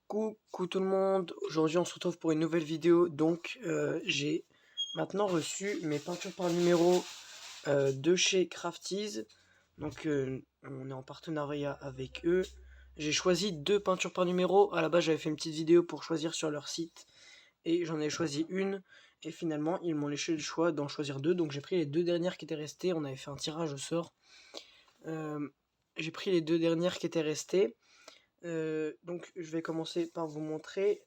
Coucou tout le monde, aujourd'hui on se retrouve pour une nouvelle vidéo. Donc j'ai maintenant reçu mes peintures par numéro de chez Crafties. Donc on est en partenariat avec eux. J'ai choisi 2 peintures par numéro. À la base j'avais fait une petite vidéo pour choisir sur leur site et j'en ai choisi une. Et finalement ils m'ont laissé le choix d'en choisir 2. Donc j'ai pris les 2 dernières qui étaient restées. On avait fait un tirage au sort. J'ai pris les 2 dernières qui étaient restées. Donc je vais commencer par vous montrer.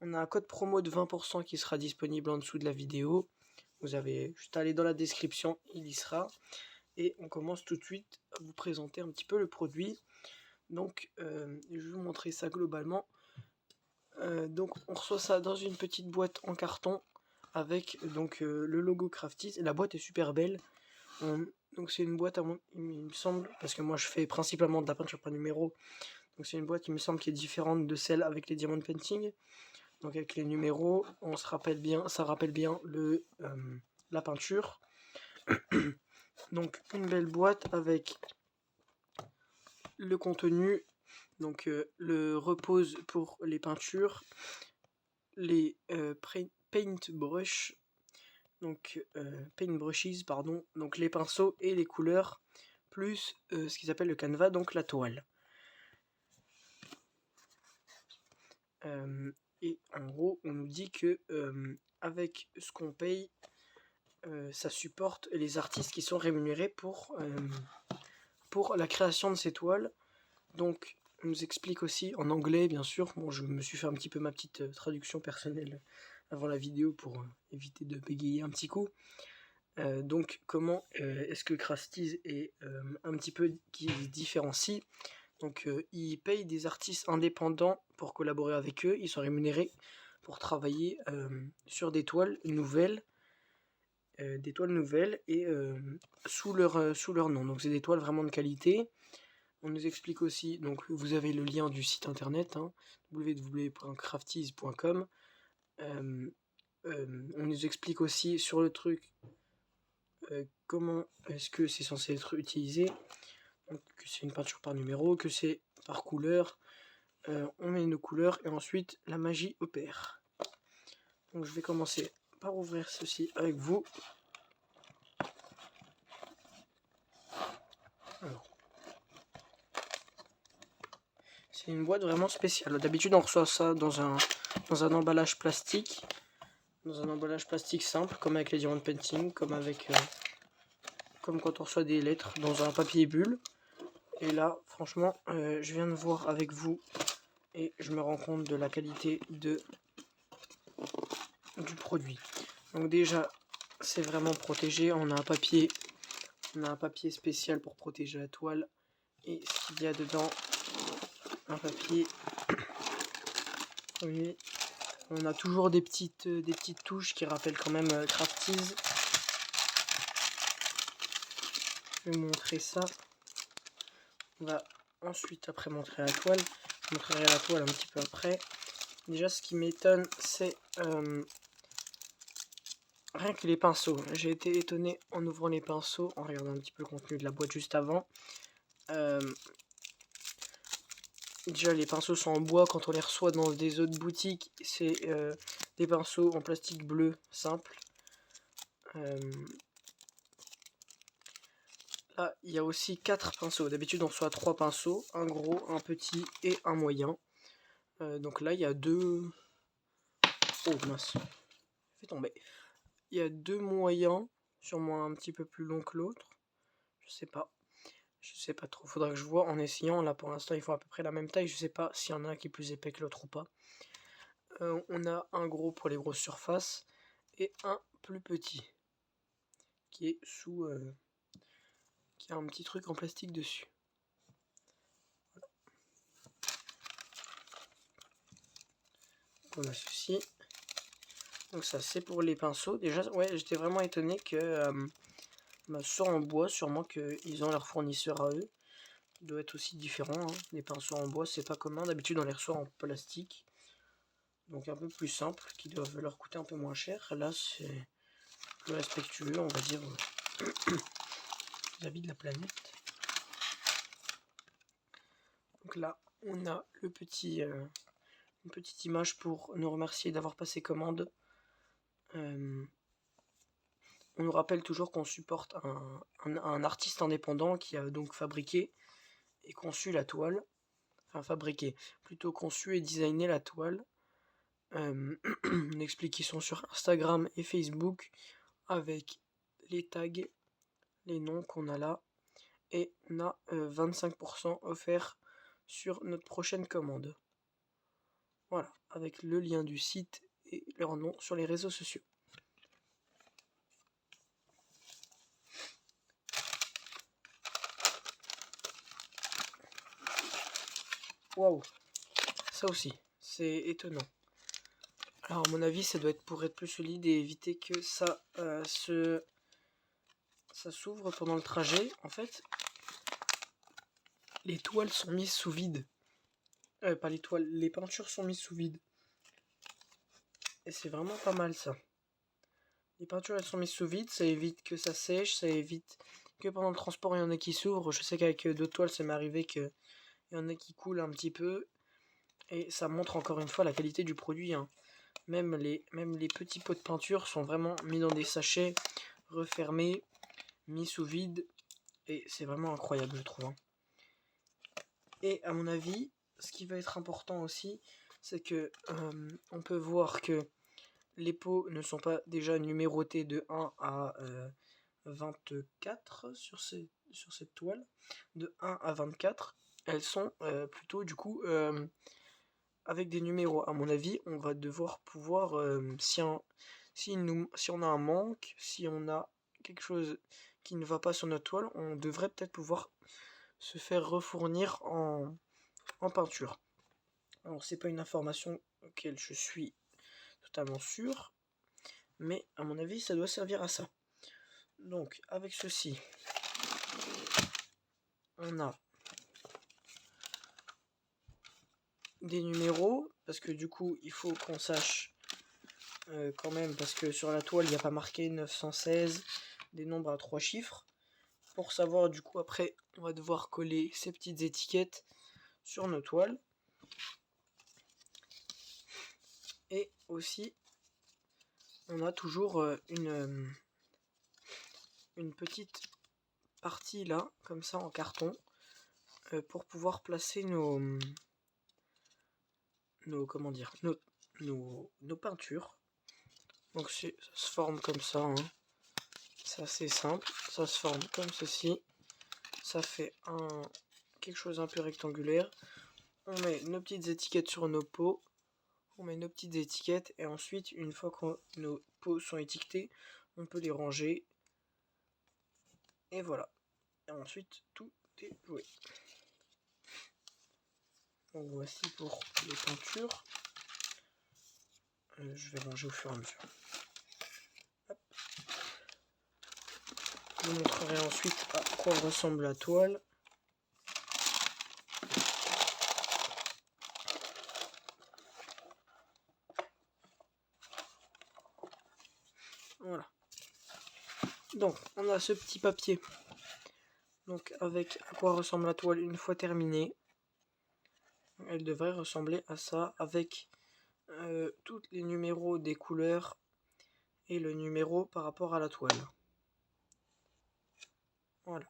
On a un code promo de 20% qui sera disponible en dessous de la vidéo. Vous avez juste à aller dans la description, il y sera. Et on commence tout de suite à vous présenter un petit peu le produit. Donc je vais vous montrer ça globalement. Donc on reçoit ça dans une petite boîte en carton avec donc le logo Crafties. La boîte est super belle. Donc c'est une boîte il me semble, parce que moi je fais principalement de la peinture par numéro. Donc c'est une boîte, il me semble, qui est différente de celle avec les diamond painting. Donc avec les numéros, on se rappelle bien, ça rappelle bien la peinture. Donc une belle boîte avec le contenu. Donc le repose pour les peintures, les paintbrushes, donc paintbrushes, pardon, donc les pinceaux et les couleurs, plus ce qu'ils appellent le canevas, donc la toile. Et en gros, on nous dit que avec ce qu'on paye, ça supporte les artistes qui sont rémunérés pour la création de ces toiles. Donc, on nous explique aussi en anglais, bien sûr. Bon, je me suis fait un petit peu ma petite traduction personnelle avant la vidéo pour éviter de bégayer un petit coup. Donc, comment est-ce que Crafties est un petit peu qui se différencie? Donc ils payent des artistes indépendants pour collaborer avec eux, ils sont rémunérés pour travailler sur des toiles nouvelles et sous leur nom. Donc c'est des toiles vraiment de qualité. On nous explique aussi, donc vous avez le lien du site internet, hein, www.crafties.com. On nous explique aussi sur le truc comment est-ce que c'est censé être utilisé. Donc, que c'est une peinture par numéro, que c'est par couleur. On met nos couleurs et ensuite la magie opère. Donc je vais commencer par ouvrir ceci avec vous. C'est une boîte vraiment spéciale. D'habitude on reçoit ça dans un emballage plastique. Dans un emballage plastique simple, comme avec les diamond painting, comme quand on reçoit des lettres dans un papier bulle. Et là, franchement, je viens de voir avec vous et je me rends compte de la qualité du produit. Donc déjà, c'est vraiment protégé. On a un papier spécial pour protéger la toile. Et ce qu'il y a dedans, un papier. Oui. On a toujours des petites touches qui rappellent quand même Crafties. Je vais montrer ça. On va ensuite après montrer la toile. Je montrerai la toile un petit peu après. Déjà, ce qui m'étonne, c'est rien que les pinceaux. J'ai été étonné en ouvrant les pinceaux, en regardant un petit peu le contenu de la boîte juste avant. Déjà, les pinceaux sont en bois. Quand on les reçoit dans des autres boutiques, c'est des pinceaux en plastique bleu simple. Là, il y a aussi 4 pinceaux. D'habitude, on reçoit 3 pinceaux, un gros, un petit et un moyen. Donc là, il y a 2... Oh mince, fait tomber. Il y a 2 moyens, sûrement un petit peu plus long que l'autre. Je sais pas trop. Faudra que je vois en essayant. Là, pour l'instant, ils font à peu près la même taille. Je sais pas s'il y en a un qui est plus épais que l'autre ou pas. On a un gros pour les grosses surfaces et un plus petit qui est sous... qui a un petit truc en plastique dessus. Voilà. On a ceci. Donc ça, c'est pour les pinceaux. Déjà, ouais, j'étais vraiment étonné que soit en bois, sûrement qu'ils ont leur fournisseur à eux. Il doit être aussi différent. Hein. Les pinceaux en bois, c'est pas commun. D'habitude, on les reçoit en plastique. Donc un peu plus simple, qui doivent leur coûter un peu moins cher. Là, c'est plus respectueux, on va dire, vis-à-vis de la planète. Donc là, on a le petit une petite image pour nous remercier d'avoir passé commande. On nous rappelle toujours qu'on supporte un artiste indépendant qui a donc fabriqué et conçu la toile. Enfin fabriqué, plutôt conçu et designé la toile. On explique qu'ils sont sur Instagram et Facebook avec les tags, les noms qu'on a là. Et on a 25% offert sur notre prochaine commande. Voilà, avec le lien du site et leur nom sur les réseaux sociaux. Waouh, ça aussi, c'est étonnant. Alors à mon avis, ça doit être pour être plus solide et éviter que ça s'ouvre pendant le trajet. En fait, les toiles sont mises sous vide. Pas les toiles, les peintures sont mises sous vide. Et c'est vraiment pas mal ça. Les peintures elles sont mises sous vide, ça évite que ça sèche, ça évite que pendant le transport il y en a qui s'ouvrent. Je sais qu'avec d'autres toiles ça m'est arrivé qu'il y en a qui coulent un petit peu. Et ça montre encore une fois la qualité du produit. Hein. Même les petits pots de peinture sont vraiment mis dans des sachets, refermés, mis sous vide. Et c'est vraiment incroyable je trouve. Hein. Et à mon avis, ce qui va être important aussi, c'est que on peut voir que les pots ne sont pas déjà numérotés de 1 à 24 sur cette toile. De 1 à 24, elles sont plutôt du coup avec des numéros. À mon avis, on va devoir pouvoir, si on a un manque, si on a quelque chose qui ne va pas sur notre toile, on devrait peut-être pouvoir se faire refournir en peinture. Alors c'est pas une information auquel je suis totalement sûr, mais à mon avis ça doit servir à ça. Donc avec ceci, on a des numéros, parce que du coup il faut qu'on sache quand même, parce que sur la toile il n'y a pas marqué 916, des nombres à 3 chiffres. Pour savoir du coup après on va devoir coller ces petites étiquettes sur nos toiles. Et aussi on a toujours une petite partie là, comme ça en carton, pour pouvoir placer nos peintures. Donc ça se forme comme ça, hein. C'est assez simple, ça se forme comme ceci, ça fait quelque chose un peu rectangulaire. On met nos petites étiquettes sur nos pots, on met nos petites étiquettes et ensuite une fois que nos pots sont étiquetés, on peut les ranger et voilà. Et ensuite tout est joué. Donc voici pour les peintures. Je vais ranger au fur et à mesure. Hop. Je vous montrerai ensuite à quoi ressemble la toile. Voilà. Donc on a ce petit papier. Donc avec à quoi ressemble la toile une fois terminée. Elle devrait ressembler à ça avec tous les numéros des couleurs et le numéro par rapport à la toile. Voilà.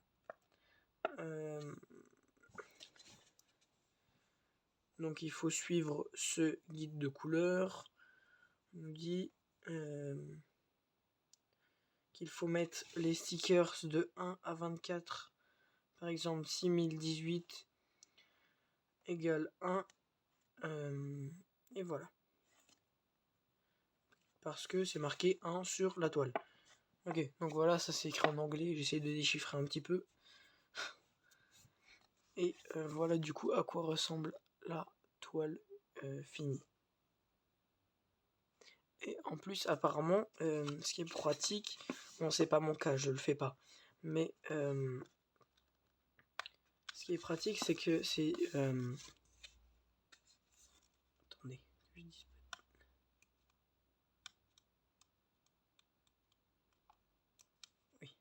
Donc il faut suivre ce guide de couleurs. On nous dit qu'il faut mettre les stickers de 1 à 24. Par exemple 6018 égale 1. Et voilà. Parce que c'est marqué 1 sur la toile. Ok, donc voilà, ça c'est écrit en anglais, j'essaie de déchiffrer un petit peu. Et voilà du coup à quoi ressemble la toile finie. Et en plus apparemment, ce qui est pratique, bon c'est pas mon cas, je le fais pas, mais ce qui est pratique c'est que c'est... Attendez, je dis... Oui.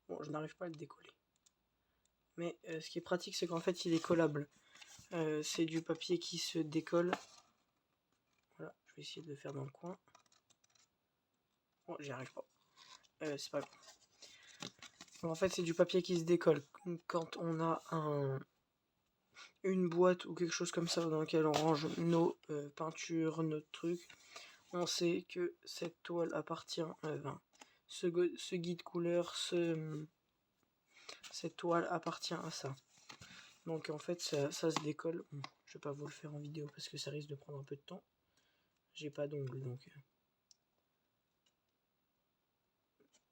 Bon, je n'arrive pas à le décoller. Mais ce qui est pratique c'est qu'en fait il est collable C'est du papier qui se décolle. Voilà, je vais essayer de le faire dans le coin. Oh, j'y arrive pas. C'est pas grave. En fait, c'est du papier qui se décolle. Quand on a une boîte ou quelque chose comme ça dans laquelle on range nos peintures, notre truc, on sait que cette toile appartient, ce guide couleur, cette toile appartient à ça. Donc en fait ça se décolle. Bon, je vais pas vous le faire en vidéo parce que ça risque de prendre un peu de temps. J'ai pas d'ongles donc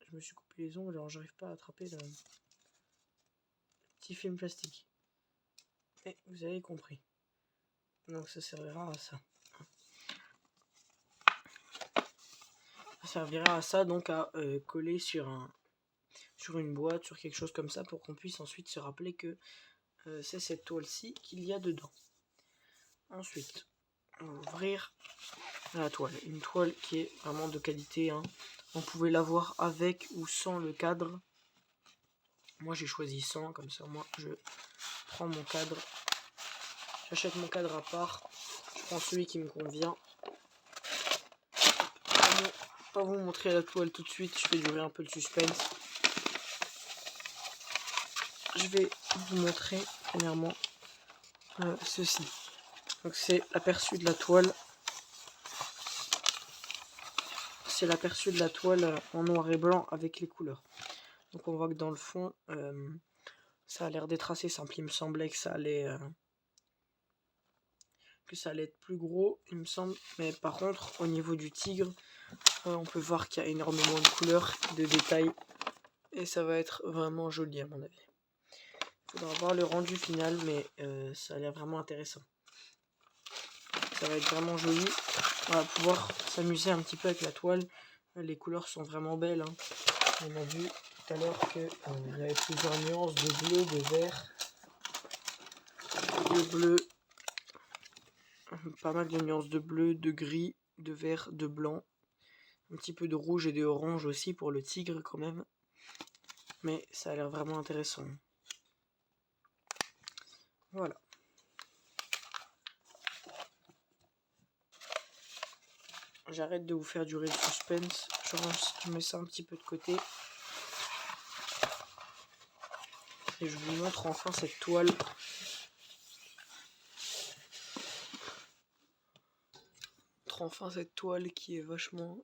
je me suis coupé les ongles, alors j'arrive pas à attraper le petit film plastique. Mais vous avez compris. Donc ça servira à ça. Ça servira à ça, donc à coller sur une boîte, sur quelque chose comme ça, pour qu'on puisse ensuite se rappeler que c'est cette toile-ci qu'il y a dedans. Ensuite, on va ouvrir la toile. Une toile qui est vraiment de qualité, hein. On pouvait l'avoir avec ou sans le cadre. Moi j'ai choisi sans, comme ça moi je prends mon cadre. J'achète mon cadre à part. Je prends celui qui me convient. Je vais pas vous montrer la toile tout de suite, je vais durer un peu le suspense. Je vais vous montrer premièrement ceci. Donc c'est l'aperçu de la toile. C'est l'aperçu de la toile en noir et blanc avec les couleurs. Donc on voit que dans le fond, ça a l'air d'être assez simple. Il me semblait que ça allait être plus gros, il me semble. Mais par contre, au niveau du tigre, on peut voir qu'il y a énormément de couleurs, de détails. Et ça va être vraiment joli à mon avis. Il faudra voir le rendu final, mais ça a l'air vraiment intéressant. Ça va être vraiment joli. On va pouvoir s'amuser un petit peu avec la toile. Les couleurs sont vraiment belles, hein. On a vu tout à l'heure qu'il y avait plusieurs nuances de bleu, de vert, de bleu, pas mal de nuances de bleu, de gris, de vert, de blanc, un petit peu de rouge et de orange aussi pour le tigre quand même, mais ça a l'air vraiment intéressant. Voilà. J'arrête de vous faire durer le suspense, je mets ça un petit peu de côté. Et je vous montre enfin cette toile. Enfin cette toile qui est vraiment,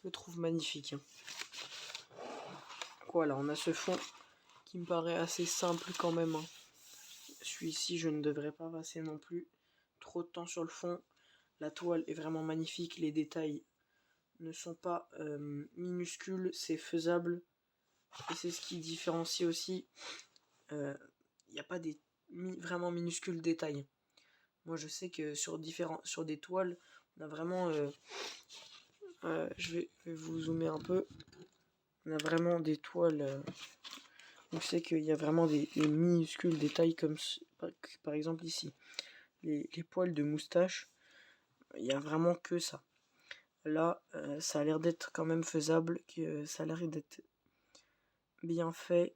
je trouve magnifique. Voilà, on a ce fond qui me paraît assez simple quand même, hein. Celui-ci, je ne devrais pas passer non plus trop de temps sur le fond. La toile est vraiment magnifique, les détails ne sont pas minuscules, c'est faisable. Et c'est ce qui différencie aussi. Il n'y a pas des vraiment minuscules détails. Moi je sais que sur des toiles, on a vraiment... je vais vous zoomer un peu. On a vraiment des toiles... on sait qu'il y a vraiment des minuscules détails comme par exemple ici. Les poils de moustache, il n'y a vraiment que ça. Là, ça a l'air d'être quand même faisable, que ça a l'air d'être bien fait.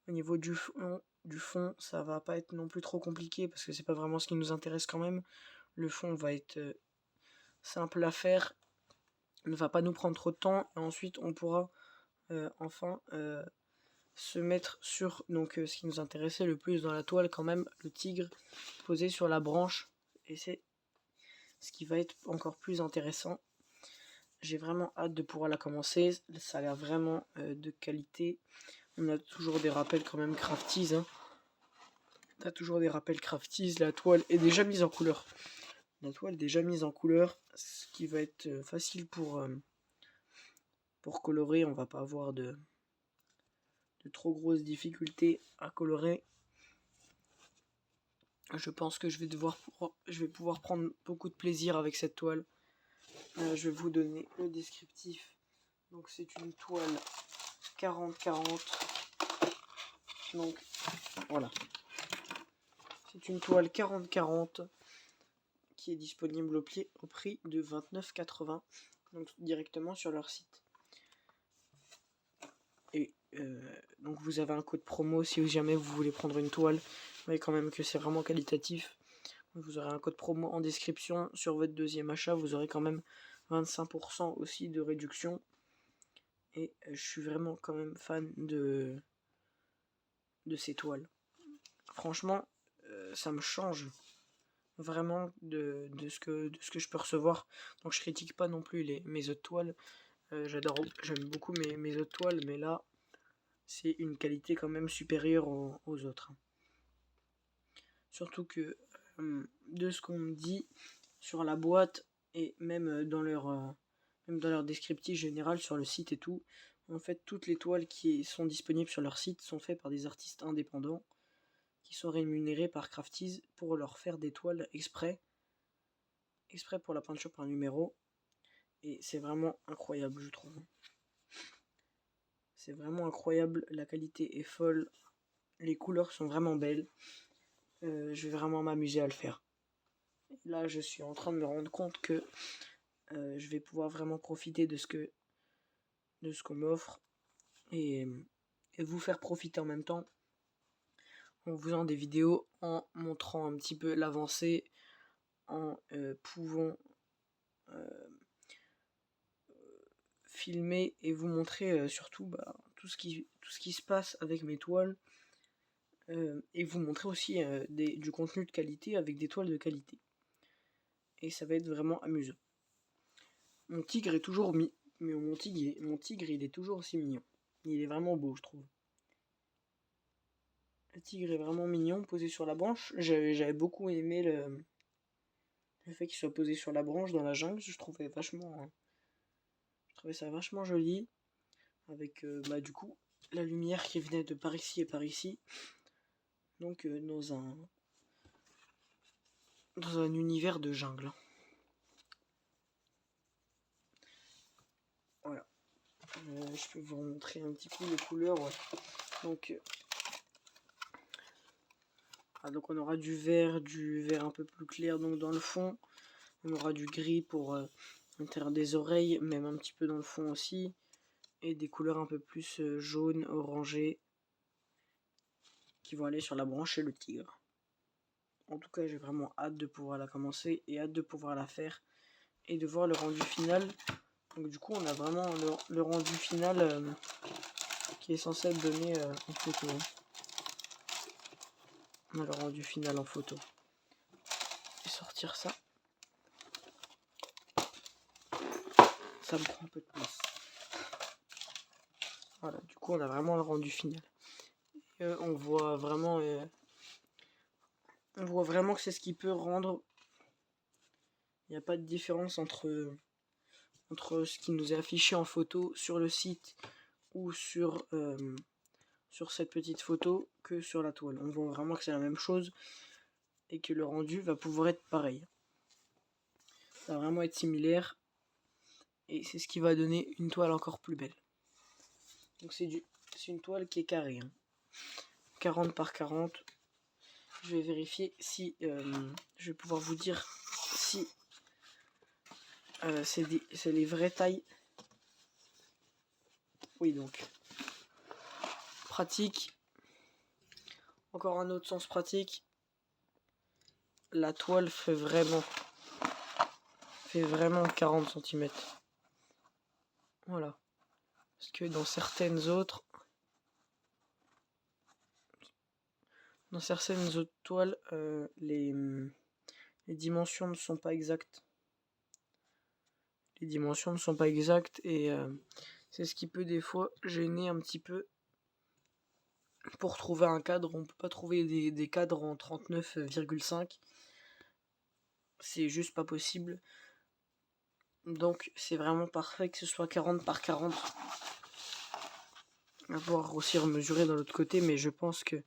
Au niveau du fond, ça va pas être non plus trop compliqué parce que c'est pas vraiment ce qui nous intéresse quand même. Le fond va être simple à faire, ne va pas nous prendre trop de temps et ensuite on pourra enfin se mettre sur ce qui nous intéressait le plus dans la toile quand même, le tigre posé sur la branche, et c'est ce qui va être encore plus intéressant. J'ai vraiment hâte de pouvoir la commencer, ça a l'air vraiment de qualité. On a toujours des rappels quand même crafties, hein. On a toujours des rappels crafties, la toile est déjà mise en couleur. La toile est déjà mise en couleur, ce qui va être facile pour colorer. On va pas avoir de trop grosses difficultés à colorer. Je pense que je vais pouvoir prendre beaucoup de plaisir avec cette toile. Je vais vous donner le descriptif. Donc c'est une toile 40-40. Donc voilà. C'est une toile 40-40 qui est disponible au prix de 29,80. Donc directement sur leur site. Et donc vous avez un code promo si jamais vous voulez prendre une toile voyez quand même que c'est vraiment qualitatif. Vous aurez un code promo en description. Sur votre deuxième achat, vous aurez quand même 25% aussi de réduction. Et je suis vraiment quand même fan de ces toiles. Franchement, ça me change vraiment de ce que je peux recevoir. Donc je critique pas non plus mes autres toiles. J'aime beaucoup mes autres toiles, mais là, c'est une qualité quand même supérieure aux autres. Surtout que de ce qu'on me dit sur la boîte et même dans leur descriptif général sur le site et tout, en fait toutes les toiles qui sont disponibles sur leur site sont faites par des artistes indépendants qui sont rémunérés par Craftiz pour leur faire des toiles exprès pour la peinture par numéro. Et c'est vraiment incroyable, je trouve. C'est vraiment incroyable, la qualité est folle, les couleurs sont vraiment belles. Je vais vraiment m'amuser à le faire. Là, je suis en train de me rendre compte que je vais pouvoir vraiment profiter de ce qu'on m'offre et vous faire profiter en même temps en vous faisant des vidéos, en montrant un petit peu l'avancée, en pouvant filmer et vous montrer surtout tout ce qui se passe avec mes toiles et vous montrer aussi du contenu de qualité avec des toiles de qualité. Et ça va être vraiment amusant. Mon tigre est toujours mais mon tigre il est toujours aussi mignon. Il est vraiment beau, je trouve. Le tigre est vraiment mignon, posé sur la branche. J'avais beaucoup aimé le fait qu'il soit posé sur la branche dans la jungle. Je trouvais ça vachement joli. Avec du coup la lumière qui venait de par ici et par ici. Donc dans un univers de jungle. Voilà. Je peux vous montrer un petit peu les couleurs. Ouais. Donc on aura du vert un peu plus clair donc dans le fond. On aura du gris pour l'intérieur des oreilles, même un petit peu dans le fond aussi. Et des couleurs un peu plus jaune, orangé, qui vont aller sur la branche et le tigre. En tout cas, j'ai vraiment hâte de pouvoir la commencer et hâte de pouvoir la faire et de voir le rendu final. Donc du coup, on a vraiment le rendu final qui est censé être donné en photo. On a le rendu final en photo. Je vais sortir ça. Ça me prend un peu de place. Voilà, du coup, on a vraiment le rendu final. On voit vraiment que c'est ce qui peut rendre. Il n'y a pas de différence entre ce qui nous est affiché en photo sur le site ou sur cette petite photo que sur la toile. On voit vraiment que c'est la même chose et que le rendu va pouvoir être pareil. Ça va vraiment être similaire et c'est ce qui va donner une toile encore plus belle. Donc c'est une toile qui est carrée. 40 par 40. Je vais vérifier si je vais pouvoir vous dire si c'est les vraies tailles. Oui, donc pratique. Encore un autre sens pratique. La toile fait vraiment 40 cm. Voilà. Parce que dans certaines autres toiles, les dimensions ne sont pas exactes. Les dimensions ne sont pas exactes et c'est ce qui peut des fois gêner un petit peu. Pour trouver un cadre, on peut pas trouver des cadres en 39,5. C'est juste pas possible. Donc c'est vraiment parfait que ce soit 40 par 40. À voir aussi mesurer dans l'autre côté, mais je pense que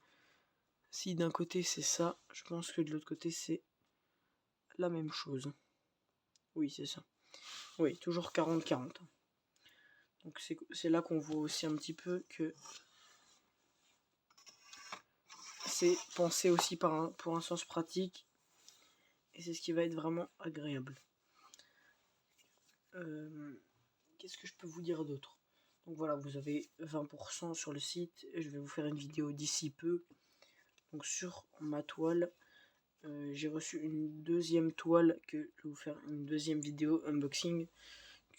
si d'un côté c'est ça, je pense que de l'autre côté c'est la même chose. Oui, c'est ça. Oui, toujours 40-40. Donc c'est là qu'on voit aussi un petit peu que c'est pensé aussi pour un sens pratique. Et c'est ce qui va être vraiment agréable. Qu'est-ce que je peux vous dire d'autre? Donc voilà, vous avez 20% sur le site. Je vais vous faire une vidéo d'ici peu Donc sur ma toile, j'ai reçu une deuxième toile que je vais vous faire une deuxième vidéo unboxing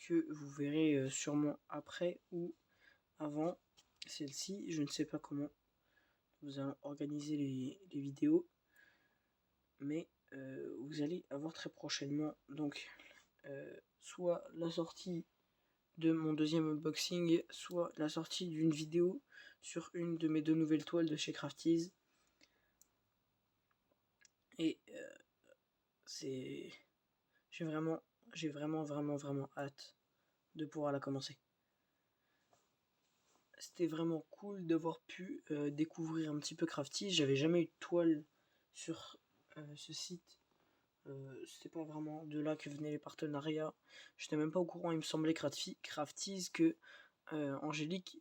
que vous verrez sûrement après ou avant celle-ci. Je ne sais pas comment nous allons organiser les vidéos, mais vous allez avoir très prochainement donc soit la sortie de mon deuxième unboxing, soit la sortie d'une vidéo sur une de mes deux nouvelles toiles de chez Crafties. Et j'ai vraiment hâte de pouvoir la commencer. C'était vraiment cool d'avoir pu découvrir un petit peu Crafties. J'avais jamais eu de toile sur ce site. C'était pas vraiment de là que venaient les partenariats. J'étais même pas au courant. Il me semblait Crafties que Angélique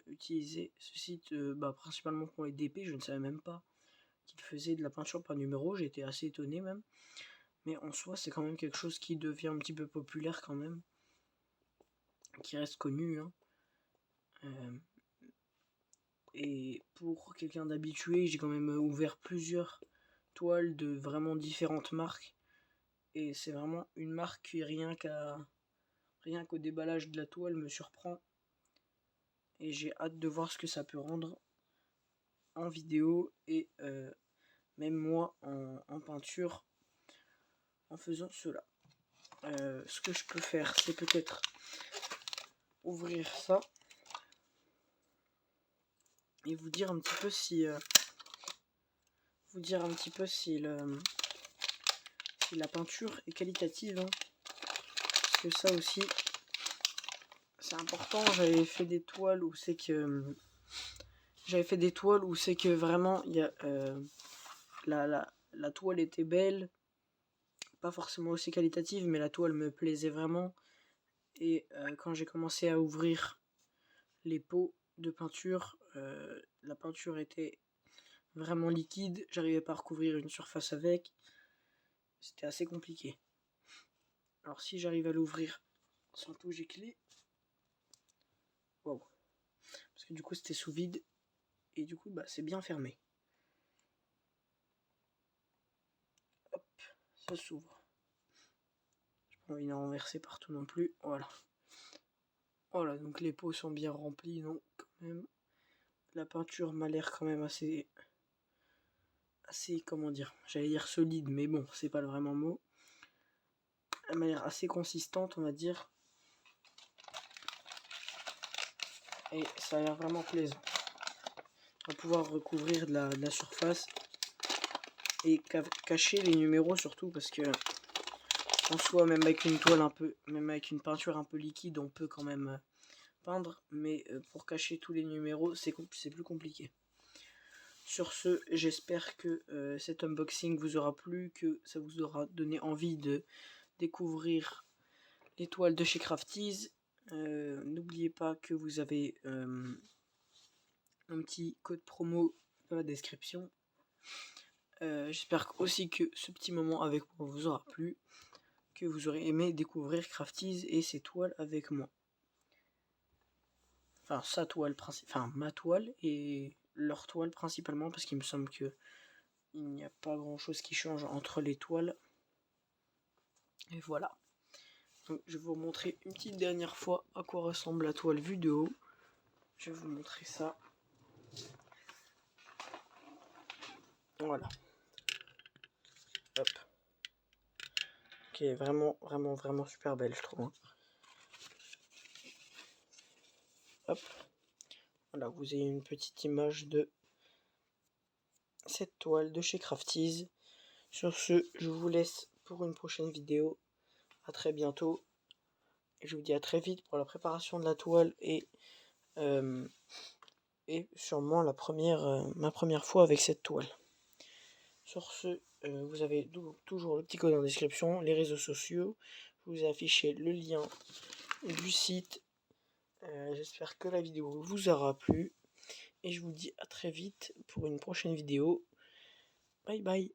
utilisait ce site principalement pour les DP. Je ne savais même pas qu'il faisait de la peinture par numéro. J'ai été assez étonné même. Mais en soi, c'est quand même quelque chose qui devient un petit peu populaire quand même. Qui reste connu. Hein. Et pour quelqu'un d'habitué, j'ai quand même ouvert plusieurs toiles de vraiment différentes marques. Et c'est vraiment une marque qui, rien qu'au déballage de la toile, me surprend. Et j'ai hâte de voir ce que ça peut rendre en vidéo et même moi en peinture en faisant cela. Ce que je peux faire, c'est peut-être ouvrir ça et vous dire un petit peu si la peinture est qualitative, hein. Parce que ça aussi c'est important. J'avais fait des toiles où c'est que vraiment il y a la toile était belle, pas forcément aussi qualitative, mais la toile me plaisait vraiment. Et quand j'ai commencé à ouvrir les pots de peinture, la peinture était vraiment liquide, j'arrivais pas à recouvrir une surface avec, c'était assez compliqué. Alors si j'arrive à l'ouvrir sans toucher clé, waouh, parce que du coup c'était sous vide et du coup c'est bien fermé. Hop, ça s'ouvre. J'ai pas envie d'en renverser partout non plus, voilà. Voilà, donc les pots sont bien remplis, donc quand même la peinture m'a l'air quand même assez comment dire, j'allais dire solide, mais bon, c'est pas le vraiment mot. Elle m'a l'air assez consistante, on va dire. Et ça a l'air vraiment plaisant. On va pouvoir recouvrir de la surface et cacher les numéros surtout, parce que en soi, même avec une toile même avec une peinture un peu liquide, on peut quand même peindre, mais pour cacher tous les numéros, c'est plus compliqué. Sur ce, j'espère que cet unboxing vous aura plu, que ça vous aura donné envie de découvrir les toiles de chez Crafties. N'oubliez pas que vous avez un petit code promo dans la description. J'espère aussi que ce petit moment avec moi vous aura plu, que vous aurez aimé découvrir Crafties et ses toiles avec moi. Enfin, ma toile et leur toile principalement, parce qu'il me semble que il n'y a pas grand chose qui change entre les toiles. Et voilà. Donc, je vais vous montrer une petite dernière fois à quoi ressemble la toile vue de haut. Je vais vous montrer ça. Voilà. Hop. Qui est vraiment super belle, je trouve. Hein. Hop. Voilà, vous avez une petite image de cette toile de chez Crafties. Sur ce, je vous laisse pour une prochaine vidéo. À très bientôt. Et je vous dis à très vite pour la préparation de la toile et sûrement ma première fois avec cette toile. Sur ce, vous avez toujours le petit code en description, les réseaux sociaux. Je vous ai affiché le lien du site. J'espère que la vidéo vous aura plu. Et je vous dis à très vite pour une prochaine vidéo. Bye bye.